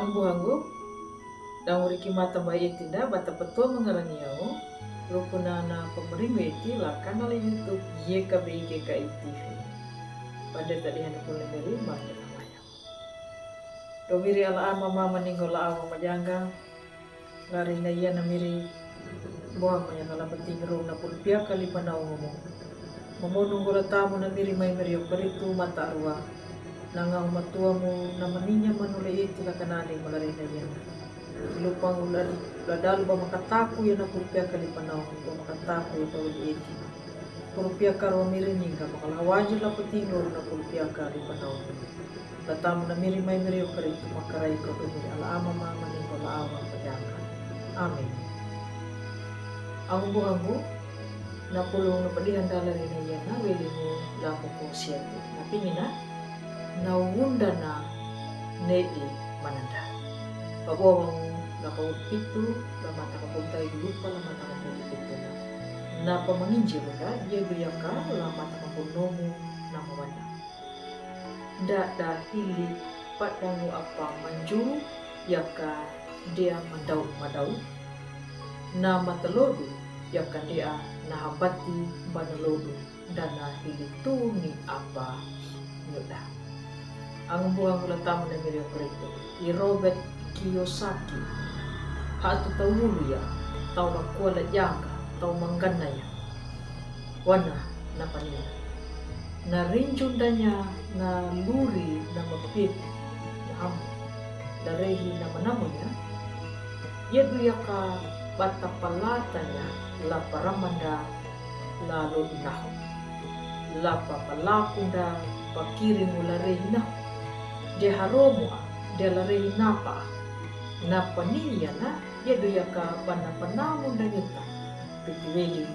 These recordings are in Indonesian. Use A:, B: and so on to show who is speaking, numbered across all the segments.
A: Ang buhangu dan uriki mata bayi tinda bata petua mengaraniau rukuna na pemerintah iti lakan ala YouTube YKBI GKI TV pada tadi hendak mulai dari mata namanya domiri ala mama meninggal awa majangga lari na iya namiri buang maya kala penting ro na pulpia kali panau ngomong memonong gola tamu namiri mai merio peritu mata arwah nangau matuamu namaninya manulai iti lakanani malari na iya lupang ulan ladal ba makataku ya na pulpia kali panau ba makataku ya pawili iti pulpia karo mirini ka makalawajir la petingor na pulpia kali panau latam na miri mai merio karitu makarai ko domiri ala ama mama ni ko laawa pajaka amin ang buhangu na pulong na padihan dalari na iya na wili mo lapo ko siya na pingina na wunda na nei mananda pabawang nakaut itu lamata kapuntai lupa lamata kapuntai itu na pamanginjil na dia guyaka lamata kapunomu na mawanda nda dahili padangu apa manju yaka dia madau na matalodu yaka dia na habati banalodu dan na hilituni apa nyuda ang buang ulatamu na milyo krito i Robert Kiyosaki hatu taulu ya tau nakuala janga tau manggana ya wana na panila na rinjundanya na luri na mapit na hamu darehi na manamunya yedu yaka bata palatanya la paramanda la lodinaho la papalakunda pakiri mula rehi naho de haromu de la rehi napa na paniya na yedu yaka panapanamu na yuta pitiweli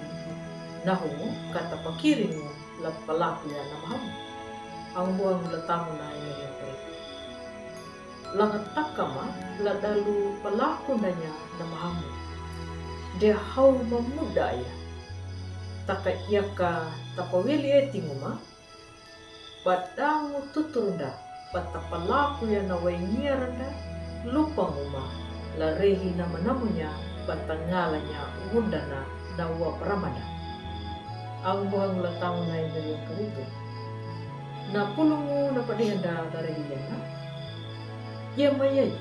A: naho kata pakirimu la palaku ya na mahamu ang buang latamu na inayapre langat takama la dalu palaku nanya na mahamu de hau mamuda ya taka yaka tapawili etinguma badangu tuturunda patapalaku ya na wainiranda lupanguma la rehi na manamunya batangalanya undana na uwa paramada ang buhang latamu na yung karito na pulungu na padihanda dari yana ya mayay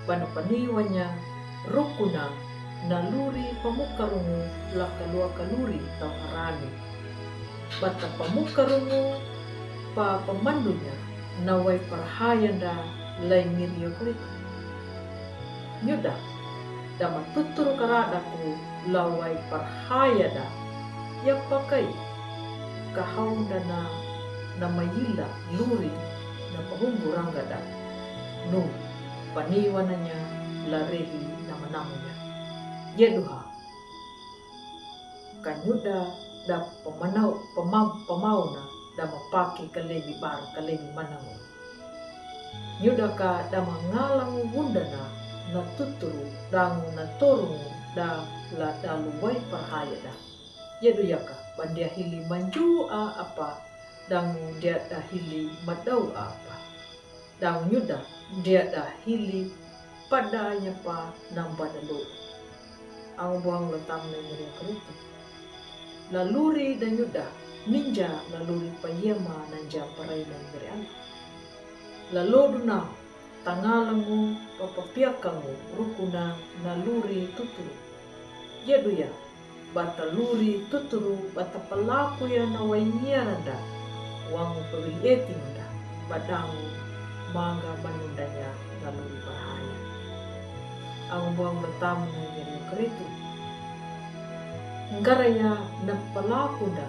A: panapaniwanya rukuna na luri pamukarungu la kalua kaluri tau harani bata pamukarungu pa pamandunya na way parhayanda lay miryo karito nyuda da matuturo karadaku laway parhayada yang pakai kahaunda na mayila luri na pahumburang gada no paniwananya larehi na manamunya yeduha kanyuda da pamauna da mapaki kalebi bar kalebi manamu nyuda ka da mangalangu bundana na tuturu dangu na torungu da la daluway parhayada yedu yaka bandia hili manju apa dangu dia dahili madau apa dangu nyuda dia dahili padanya pa namba dalu ang buang letam na meriya karito laluri dan nyuda ninja laluri payema nanja paray na meriya lalodu na tangalangu papapiakamu rukuna naluri tuturu yedu ya bata luri tuturu bata palaku ya na wainiranda wangu pawili etinda badangu manga manundanya na luri bahaya ang buang latamu na yung karito ngaraya na palaku da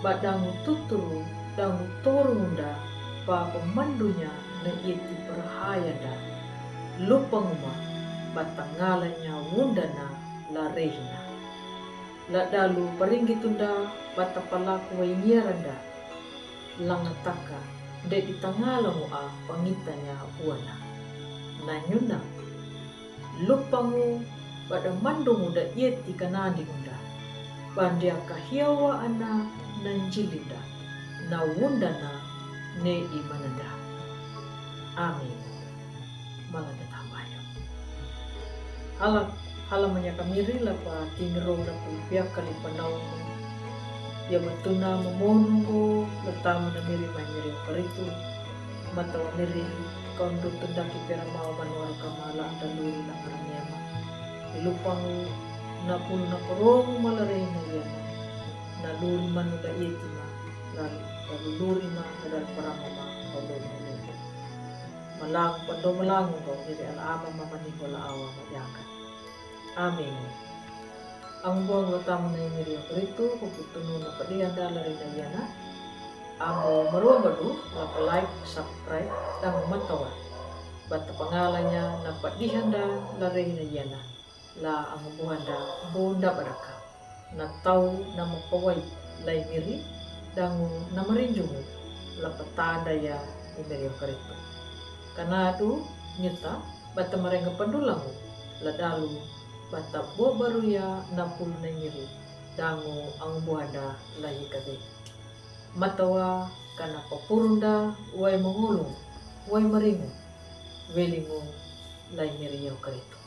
A: badangu tuturu dangu torunda pa pemandunya na iti perhaya da lupanguma batangalanya wundana la rehina la dalu paringgi tunda bata palaku wainiranda langataka de ditangalamu pangitanya uana nanyuna lupangu pada mandungu da yeti kanani unda bandia kahiawa ana nanjilinda na wundana ne imananda amin malada tambayo. Halamanya kamiri lapa tinro na pulpiak kali panau ya batuna memongo latamu na miri manyiri karitu mata miri kondo tendaki pera mau manual kamala daluri na karanyama ilupang na pul na korongo malaray na yan na luri manu da itima lalu luri ma kadal parama ma kolong malang pando malang ko diri alama mamani ko laawa mayakan. Amin. Ang buong latamu na imiri krito kuputuno na padiyan dalari na yana amo maruang badu lapa like subscribe dan matawa bata pangalannya na padihan da lari na yana la ang buhanda bunda baraka na tau na mapaway lay miri dangu na marinjungu la patada ya imiri krito kanadu nyuta bata marenga pandulangu la dalu bata bo baru ya napul na nyiri dangu ang buhanda lahi kabe matawa kana papurunda way mangulong way maringo welingo lay nyiri yaw karito.